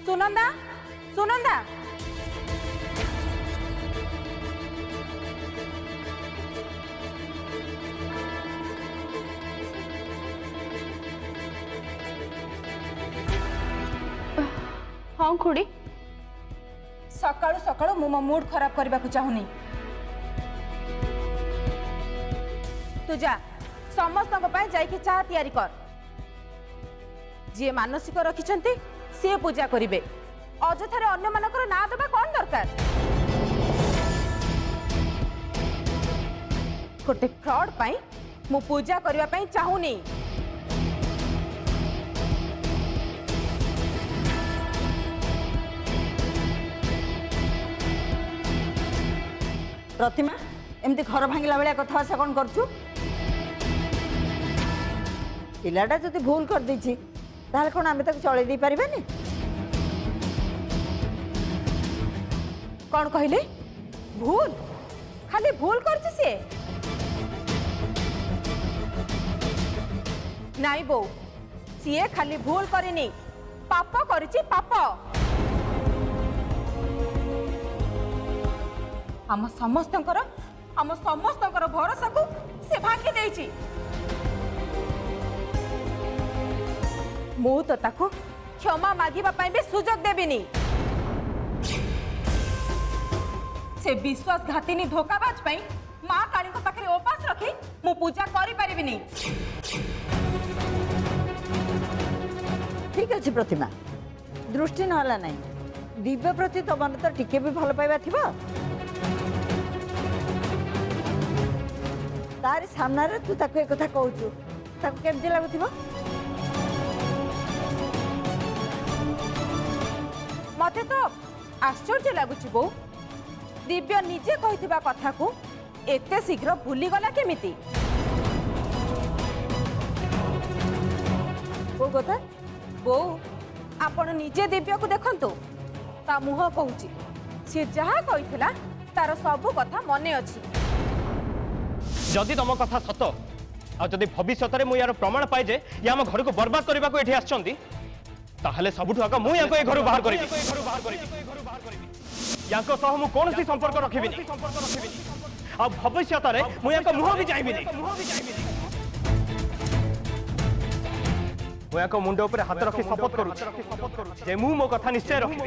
सुनंदा सुनंदा हाँ खुड़ी सकाळु सकाळु मु मो मूड खराब करबा को चाहुनी तू जा समस्त जाई चाह तैयारी कर जी मानसिक रखिछंती से पूजा करिवे अजथारे अन्य मानकर ना देबा कोन दरकार गोटे फ्रॉड पाई मु पूजा करबा पाई चाहुनी प्रतिमा एमती घर भांगिला बेला कथबार्ता कौन करछु पिलाटा जदि भूल कर देछि ताहले कोन आमे तक चले दी परिबानी कौन कहले भूल खाली भूल करछि से नाई बो सीए खाली भूल करेनी पाप करिछि पाप आम समस्तंकर भरोसा को से भांगी देछि मु तो ताको क्षमा मागिबा पाई बे सुजोग देबिनी से विश्वासघातिनी धोखाबाज पाई माँ काली को पाखरे उपास रखी मु पूजा करि परिबिनी ठीक अछि प्रतिमा दृष्टि नहला नहीं दिव्य प्रति तो मन तो टिके भी भल पाइबा थिबा तारी सामना रे तू ताको एक कथा कहूछु ताको केमती लागुथिबा मते तो आश्चर्य लगुछि बो दिव्य निजे कहिथिबा कथा को एते शीघ्र भूली गला केमिति को कथा बो आपण निजे दिव्य को देखंतु ता मुह कहूछि से जहा कहिथिला तार सब कथा मने अछि जदि तुम कथा सत आ जदि भविष्य में यार प्रमाण पाए जे ये आम घर को बर्बाद करने को ये आछंती ताहले सबुठ आग मु या घर बाहर करी या कौन सी संपर्क रखी आ भविष्य में मुह भी चाहिए मुंड उपर हाथ रखी शपथ करुँ मु मो कथा निश्चय रखी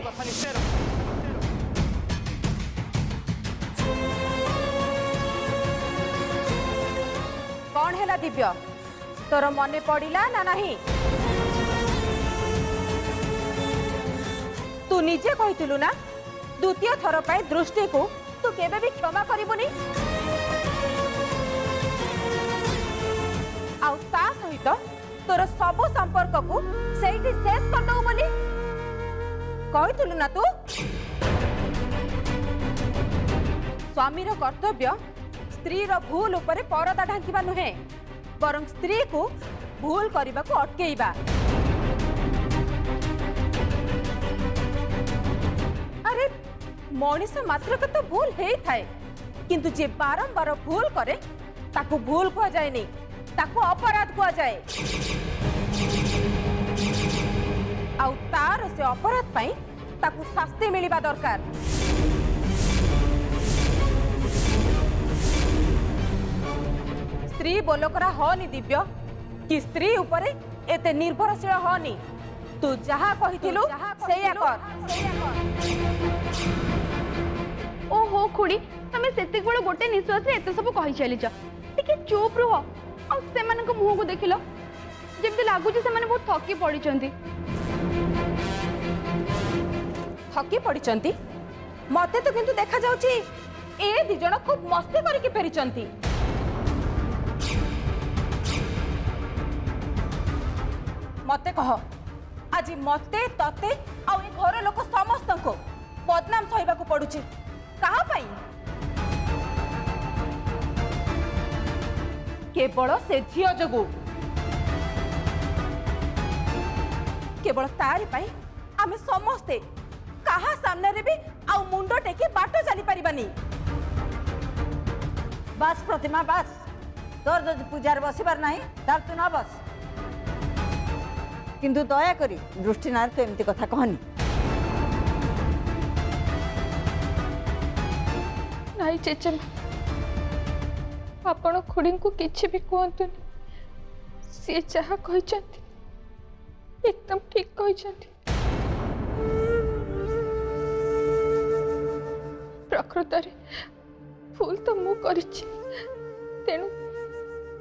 कौन है दिव्य तोर मने पड़िला ना नहीं तू निजे कहितलु ना द्वितीय थर पाई दृष्टि को तू केबे भी क्षमा करिबुनी आउ ता सहित तोर सब संपर्क को सेठी शेष कर दउ बोली कहितलु ना तू स्वामीर कर्तव्य स्त्री रो भूल उपरे परदा ढांकिबा नुहे बरं स्त्री को भूल करबा को अटकेइबा अरे मनीष मात्र के तो भूल हे थाए किंतु जे बारंबार भूल करे ताको भूल को जाय नहीं ताको अपराध को जाए आउ तार से अपराध पाई ताको शास्ति मिलिबा दरकार स्त्री बोलकरा हनी दिव्य कि स्त्री उपरे एते निर्भरशील हनी तू जहा कहिथिलु सेया कर ओहो खुड़ी तमे सेतिक बड़ गोटे निश्वास रे एते सब कहि चली छ टिके चुप रहो आ सेमान को मुंह को देखिलो जेमते लागु जे सेमाने बहुत थकी पड़ी चंती थकी पड़ी चंती मते तो किंतु देखा जाउची ए दि जण खूब मस्ती करके फेरी चंती मते कह आज मते तते आ ए घर लोक समस्त को बदनाम सहिबा को पड़ुची कहा पाई केवल से झियो जगु केवल तारी पाई आमे समस्ते कहा सामने रे भी आ मुंडो टेके बाटो चली परिबानी बस प्रतिमा बस तोर जदि पूजार बसिबार नाही तार तू न बस किंतु दया करी दृष्टि नार तो एमती कथा कहनी नहीं चेचेमा आपण खुड़ी को किसी भी कहतुनि सी जहा कहते एकदम ठीक कहते प्रकृत भूल तो मु करिछि तेणु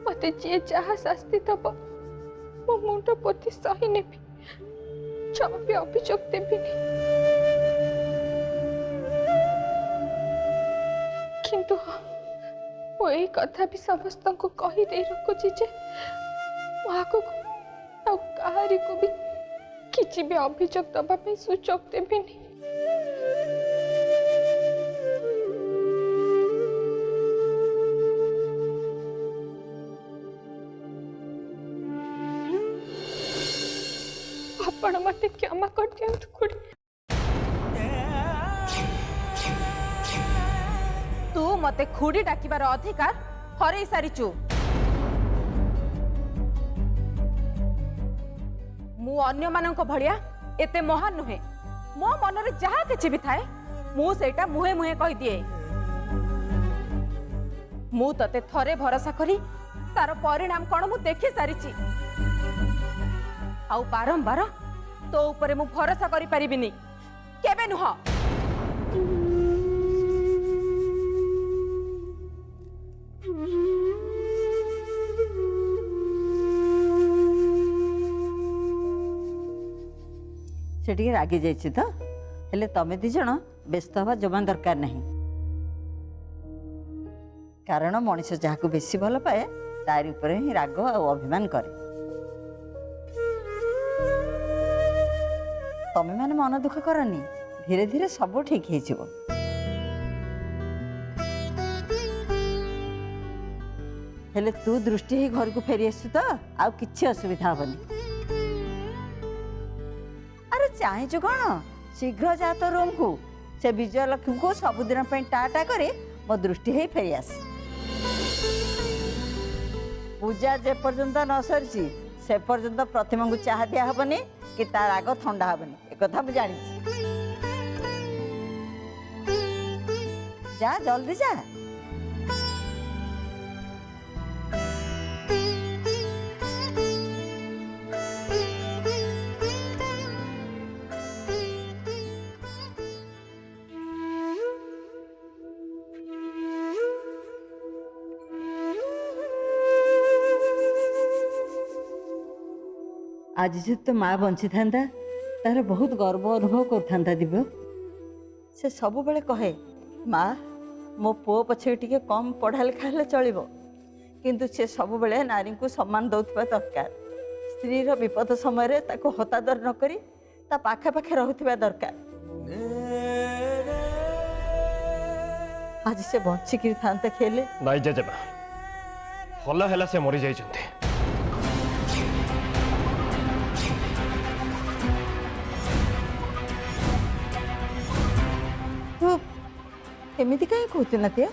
मते जी जहा शास्ति दब मो मुंड पोती सही नेबी क्षमा भी अभियोग देविनी किंतु वो यही कथा भी समस्त को कही दे रखुची जे आगो कहारी को भी किसी भी अभियोग दबा सुजोग देविनी आपण मते क्षमा कर दियंतु खुड़ी तू मते खुड़ी डाकिबार अधिकार हरई सारिचु मु अन्य मानक भलिया एते महान नुहे मो मनरे जहा किछि भी थाए मु सेटा मुहे मुहे कहि दिए मु तते थरे भरोसा करी तार परिणाम कोन मु देखि सारिची आउ बारंबार तो ऊपर मु भरोसा करि परिबिनी केबे नुह से टिके रागी जाइछि तो हेले तमे दी जण व्यस्त हवा जमा दरकार नहीं कारण मनीष जहाँ को बेसी भल पाए तारी ऊपर ही राग और अभिमान करे तमे माने मन दुख करनी धीरे धीरे सब ठीक हो जिवो हेले तू दृष्टि ही घर को फेरी आसु तो आउ किछि असुविधा हबनी अरे चाहे कौन शीघ्र जा तो रूम को से विजय लक्ष्मी को सबुदिन टाटा करे मो दृष्टि ही फेरी आस पूजा जे पर्यंत न सरी से पर्यंत प्रतिमा को चाह दिया हबनी कि तार आग ठंडा हबनी एक कथा मु जानी जा जल्दी जा आज जे तो माँ बंची था तार बहुत गर्व अनुभव करता दिव्य से सब बेले कहे माँ मो पुओ पछे टिके कम पढ़ा लिखा हेले चलिबो किंतु से सब बेले नारी को सम्मान दौथिबा दरकार स्त्री रो विपद समय रे ताको हतादर न करी ता पाखे पाखे रहुथिबा दरकार आज से बंची कि थांता खेले नाई जेजेबा हला हला से मरी जाइछन्ते तू एमिति कहीं कहते नतिया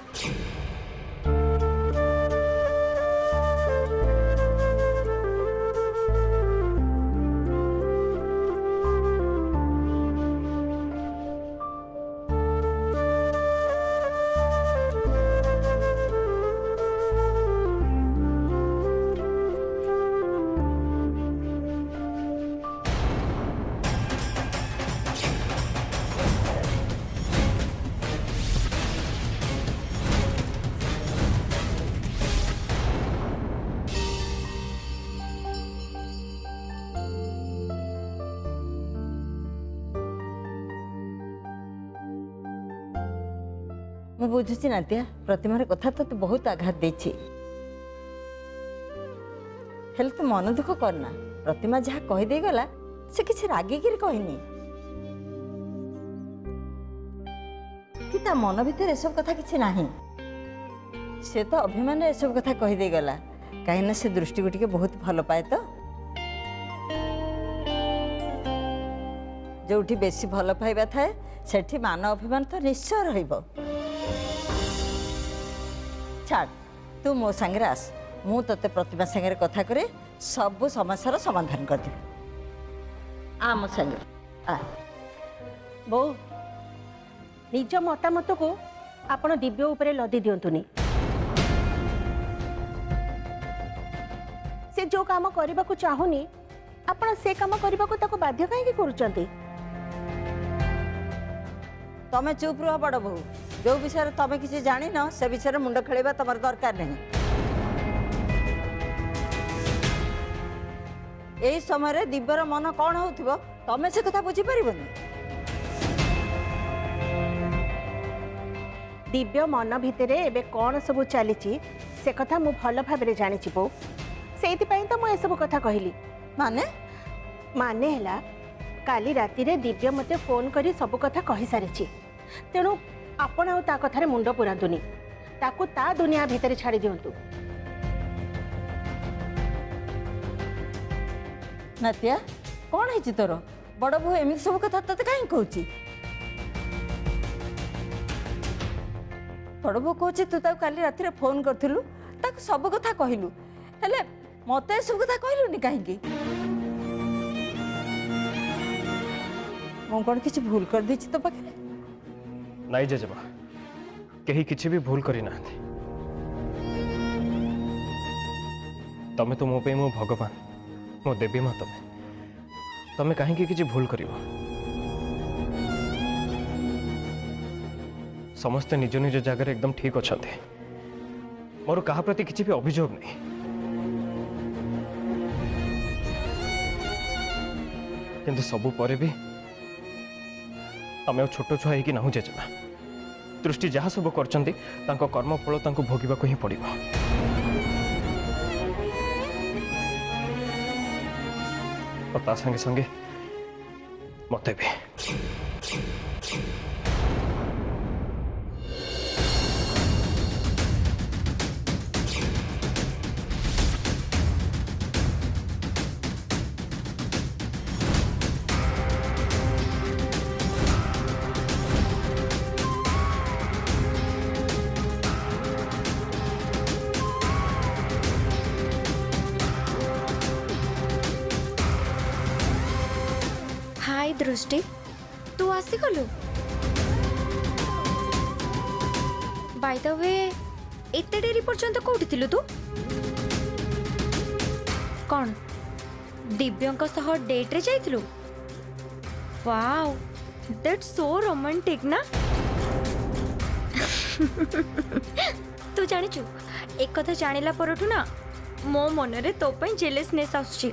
मु बुझुची नातिया प्रतिमार कथा तो तू बहुत आघात देछि हेल तू मन दुख करना प्रतिमा जहाँ कही दे गला से किसी रागिकी कहनी कि ता मन भीतर एसब कथा किसी नहीं से तो अभिमान एसब कथा कही दे गला कहीं से दृष्टि को टिके बहुत भल पाए तो जोठी बेसी भल पाइबा थाए सेठी मान अभिमान तो निश्चय रहिबो छाड़ तू मो संगे आस मु तते प्रतिमा संगे कथा करे सब समस्यार समाधान कर दे आ मो संगे आ बो निज मतामत को आपण दिव्य उपरे लदी दियंतुनी। से जो काम करबा को चाहुनी आपण से काम करबा को ताको बाध्य काहे करूचंती? तमें चुप रुह बड़ बहू, जो विषय तमें किसी जानी न से विषय मुंड खेलवा तुम दरकार नहीं। यही समय दिव्यर मन कौन हो तमें से कथा बुझी पारबनी। दिव्य मन भितरे एबे कौन सब चली से कथा मु भल भाव जानी बो, से तो मुझे सब कथा कहली। माने माने हला काली राति रे दिव्य मते फोन करी सब कथा कहि सारिछि, तेणु आपण आ ता कथारे मुंड पुरांतुनी, ताकू ता दुनिया भितरे छाड़ी दियंतु। नातिया कौन है तोर? बड़ बहू एमती सब कथा तते कहीं कहूँ? बड़ बहू कहूँ तू ताऊ काली राति फोन करथिलु, ताकू सब कथा कहलु, हेले मते सब कथा कहलुनी कहीं? मु कौन किसी भूल कर देछि तो पाखे? नहीं जेजेबा, कहीं किसी भी भूल करी ना। तमें तो मो पे मो भगवान, मो देवी माँ, तमें कहीं किसी भूल कर। समस्ते निज निज जगह एकदम ठीक अच्छा, मोर कहा प्रति किसी भी अभियोग नहीं। किंतु सबु परे भी आम छोट छुआ है कि ना जेजेमा, दृष्टि जहाँ सब करछंती तांको कर्म फल तांको भोगिबा को ही पड़िबो। और ता संगे संगे मते भी। हाय दृष्टि, तू आसी गलु? बाय द वे एते डेरी पर्यंत कोठी थिलु तू? कौन दिव्यंक सह डेट रे जाइथिलु? वाओ, दैट्स सो रोमांटिक ना। तू जानिचु एक कथा जानिला परठु ना मो मन रे तो पई जेलसनेस आछी।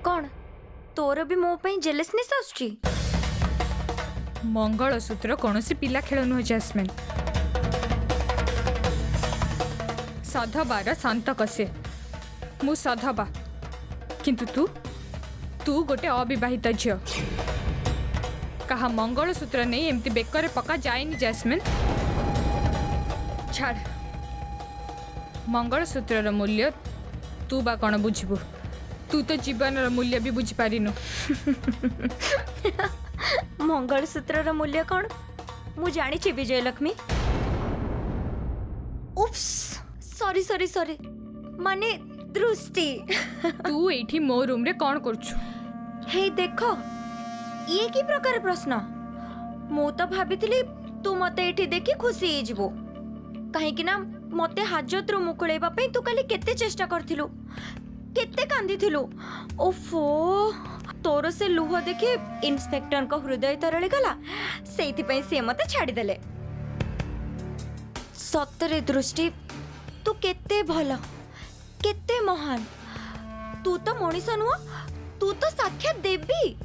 कौन तोर भी मो पे जेलसनेस आछी? मंगलसूत्र कौन सी पिला खेल नुह जैस्मिन। सधबार शांत कसे मु सधबा, किंतु तू तू गोटे अविवाहित झियो। कहा मंगलसूत्र नहीं एमती बेकर पका जाएनी जैस्मिन। छाड़, मंगलसूत्र मूल्य तू बा कौन बुझबू? तू तो जीवन मूल्य भी बुझी पारिनु। मंगलसूत्र मूल्य कौन मु जानी विजयलक्ष्मी। उफ्स, सॉरी सॉरी सॉरी, माने दृष्टि। तू एठी मो रूम रे कौन करछु? हे देखो, ये की प्रकार प्रश्न? मु तो भाबिथिली तू मते एठी देखि खुशी हेजिबो, काहे कि ना मते हाजत रो मुकुळेबा पई तू काली केते चेष्टा करथिलु, केते कांदिथिलु। ओफो, तोर से लुह देखि इंस्पेक्टर को हृदय तरळी गला, सेति पई से मते छाडी देले। सतरे दृष्टि, तू केते भलो, केते महान। तू तो मनीष नुह, तू तो साक्षात देवी।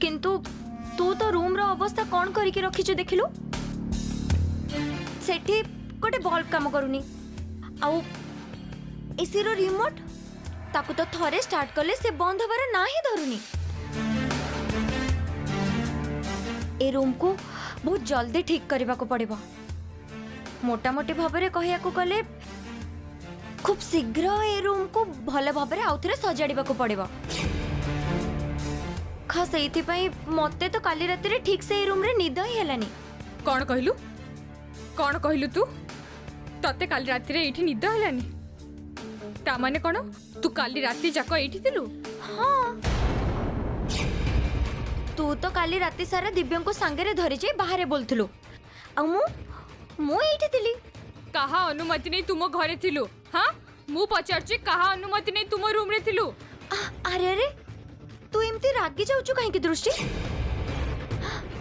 किंतु तू तो रूम रो अवस्था कौन करिके रखिछु देखिलु? सेठी गोटे बल्ब काम करूनी, आउ एसी रो रिमोट ताकू तो थरे स्टार्ट कले से बंद हबार ना ही धरुनी। ए रूम को बहुत जल्दी ठीक करबा को पड़िबो। मोटा मोटी भाबरे कहिया को कले खूब शीघ्र ए रूम को भले भाबरे आउथरे सजाड़ीबा को पड़िबो। खास एथि पई मते तो काली राति रे ठीक से ए रूम रे निद ही हेलानी। कौन कहलु? कौन कहलु तू तते काली राति रे एठी निद हलानी ता माने कौन तू काली राति जाक एठी थिलु हाँ तू तो काली राति सारा दिव्य को सांगे धरी जाई बाहर बोलथलु आ मु एठी थिली कहा अनुमति नहीं तुम घरे थिलु हाँ मु पचारची कहा अनुमति नहीं तुम रूम रे थिलु अरे अरे तू एमती रागी जाउछु काहे की दृष्टि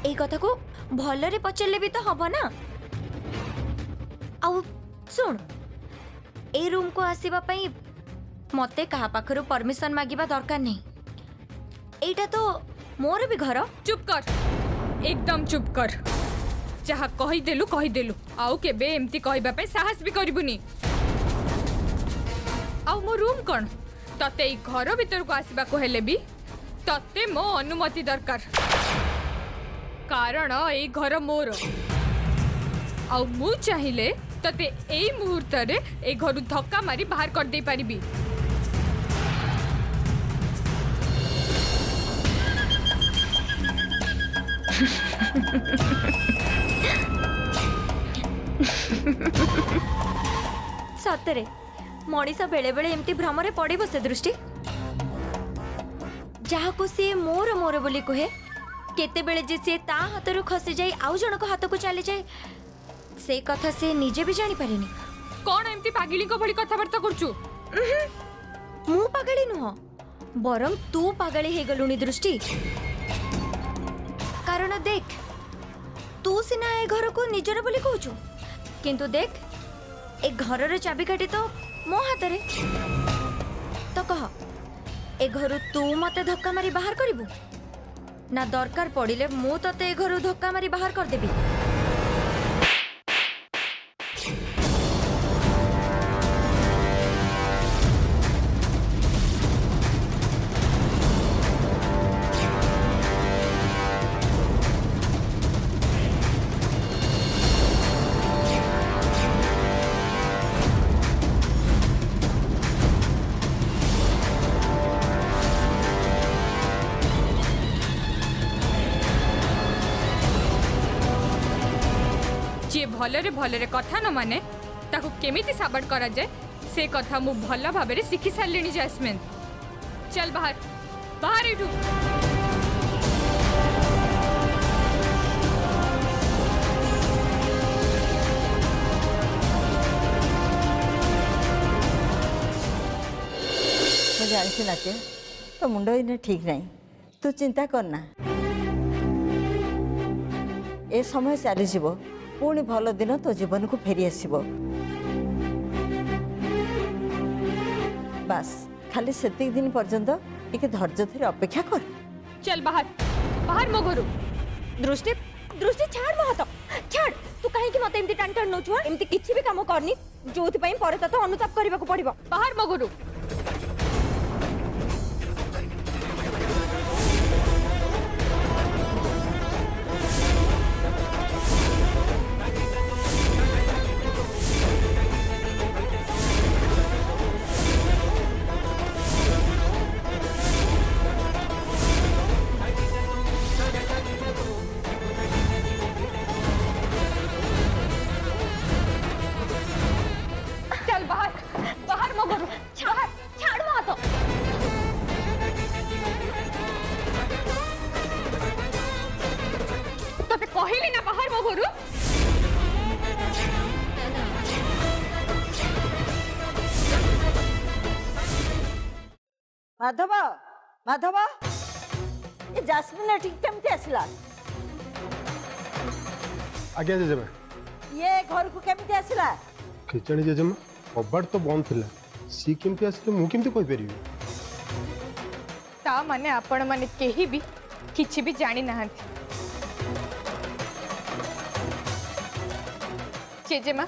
ए कथा को भलरे पचले भी तो हबो ना आउ सुन ए रूम को आसीबा पई मते कहा पाखरु परमिशन मागिबा दरकार नहीं एटा तो मोर भी घर चुप कर एकदम चुप कर जहा कही देलु आउ केबे एमती कहबा पे साहस भी करबुनी आउ मो रूम कौन तते ई घर भीतर को आसीबा को हेले भी तते मो अनुमति दरकार कारण ए घर मोर आउ मु चाहिले तते एई मुहूर्त रे ए घर धक्का मारी बाहर कर दे पारिबी सतरे मनीष बेले बेले एमती भ्रमरे पड़े से दृष्टि जहाँ को सी मोर मोर बोली कहे केते बेले जे सी ता हाथरू खसी जाई आउ जनक हाथ को चली जाए से कथा से निजे भी जानी पारेनी कौन एमती पागिली को भली कथाबार्ता करछु मु पागली नुह बरम तू पागली हे गलुनी दृष्टि कारण देख तू सिना ए घर को निजर बोली कहछु किंतु देख ए घरर चाबिकाठी तो मो हाथ रे तो कह ए घर तू मते धक्का मारी बाहर करिबु ना दरकार पड़िले मु तते ए घर धक्का मारी बाहर कर देबी जे भलरे कथा न माने ताकू केमिति साबड़ करा जाए से कथा मु भल भाबरे सिखी सारलिनी जैस्मिन चल बाहर बाहर इठू ମୁଁ ଜାଣିଛି ନାତ୍ୟ ତୋ ମୁଣ୍ଡ ଏଇନେ ଠିକ୍ ନାହିଁ ତୁ ଚିନ୍ତା କରନା ଏ ସମୟ ଚାଲିଯିବ ପୁଣି ଭଲ ଦିନ ତୋ ଜୀବନକୁ ଫେରି ଆସିବ ବାସ୍ ଖାଲି ସେତିକି ଦିନ ପର୍ଯ୍ୟନ୍ତ ଟିକେ ଧୈର୍ଯ୍ୟ ଧରି ଅପେକ୍ଷା କର चल बाहर बाहर मो घरू दृष्टि दृष्टि छाड़ मो हाथ छाड़ तू कहीं कि मते एमती टान टान नोचुआ एमती किछि भी काम करनी जोथि पई परे तो अनुताप करबा को पड़िबो बाहर मो घरू चल बाहर बाहर मो घरू छाड़ छाड़ मो हाथ तते कहिली ना बाहर मो घरू ମାଧବ ମାଧବ ଏ ଜାସ୍ମିନ ଏଠିକି କେମିତି ଆସିଲା आज्ञा जेजेमा ଇଏ ଘରକୁ କେମିତି ଆସିଲା केजाणी जेजेमा कबाट तो बंद थिला सी केमती आसिले मु केमती कहि परिबी ता माने आपण माने केही भी किछि भी जानी नाहंती जेजेमा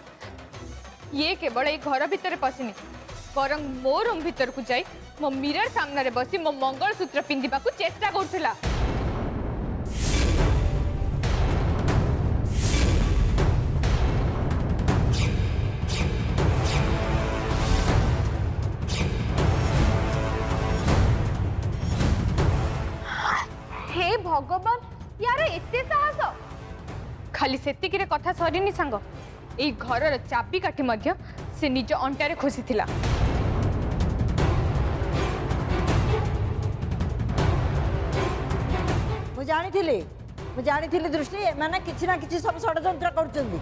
ये केवल ए घर भीतर पसिनी बरं मो रूम भीतर को जाई मो मिरर सामने रे बसी मो मंगलसूत्र पिंदिबा को चेष्टा करथुला हे भगवान यार एते साहस खाली सेतिकी रे कथा सरीनी सांग এই ঘরর চাবি কাঠি মধ্য সে নিজ অন্টারে খোসিছিলা। ମୁଁ ଜାଣିଥିଲି ଦୃଷ୍ଟି ଏମାନେ କିଛି ନା କିଛି ସବୁ ଷଡ଼ଯନ୍ତ୍ର କରୁଛନ୍ତି।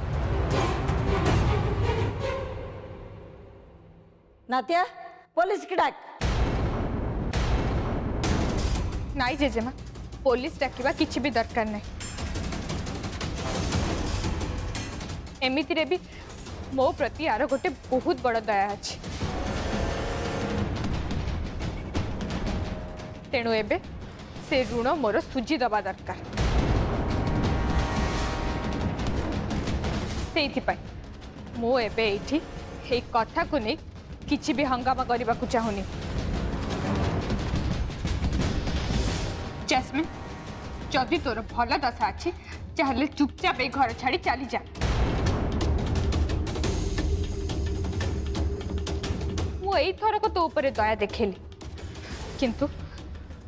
ନାତିଆ ପୋଲିସ କି ଡାକ। ନାଇଁ ଜେଜେମା, ପୋଲିସ ଡାକିବା କିଛି ବି ଦରକାର ନାହିଁ। ଏମିତିରେ ବି ମୋ ପ୍ରତି ଆର ଗୋଟେ ବହୁତ ବଡ଼ ଦୟା ଅଛି। ତେଣୁ ଏବେ ସେ ଋଣ ମୋର ସୁଝି ଦେବା ଦରକାର। ସେଇଥିପାଇଁ ମୁଁ ଏବେ ଏଇଠି ଏଇ କଥାକୁ ନେଇ କିଛି ବି ହଙ୍ଗାମା କରିବାକୁ ଚାହୁଁନି। जैस्मिन, जदि तोर भल दशा अच्छी चाहे चुपचाप ए घर छाड़ी चली जा। मुई थरक तो ऊपर दया देखेली, किंतु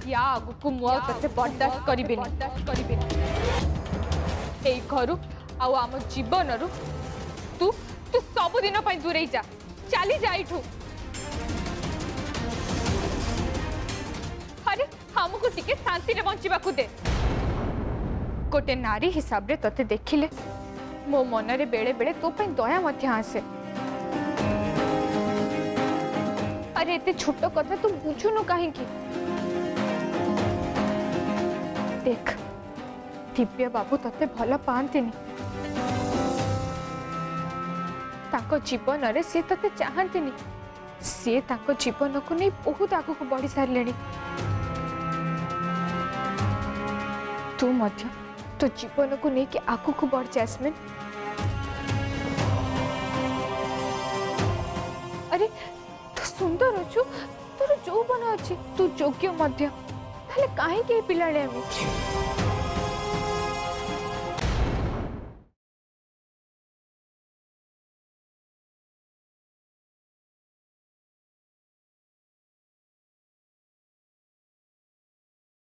या आगु मुझे बर्दाश्त करी ए घर आम जीवन रु तू तू सबुदिन दूरे जा, चली जा इठू। अरे हमको टिके शांति रे बंचिबा को दे। गोटे नारी हिसाब रे तते देखिले मो मन रे बेले बेले तो पे दया मध्य आसे। अरे एते छोट कथा तू बुझुनु काहे की? देख, दिव्य बाबू तते भल पांतिनी, ताको जीवन रे से तते चाहंतिनी। से ताको जीवन को नहीं बहुत आगु को बढ़ी सारलेनी। तू मध्य तो जीवन को लेके आगु को बढ़ जैस्मिन। अरे तू सुंदर अच्छु, तोर यौवन अच्छी, तू योग्य मध्य, ताले काहे के पिलाले आमी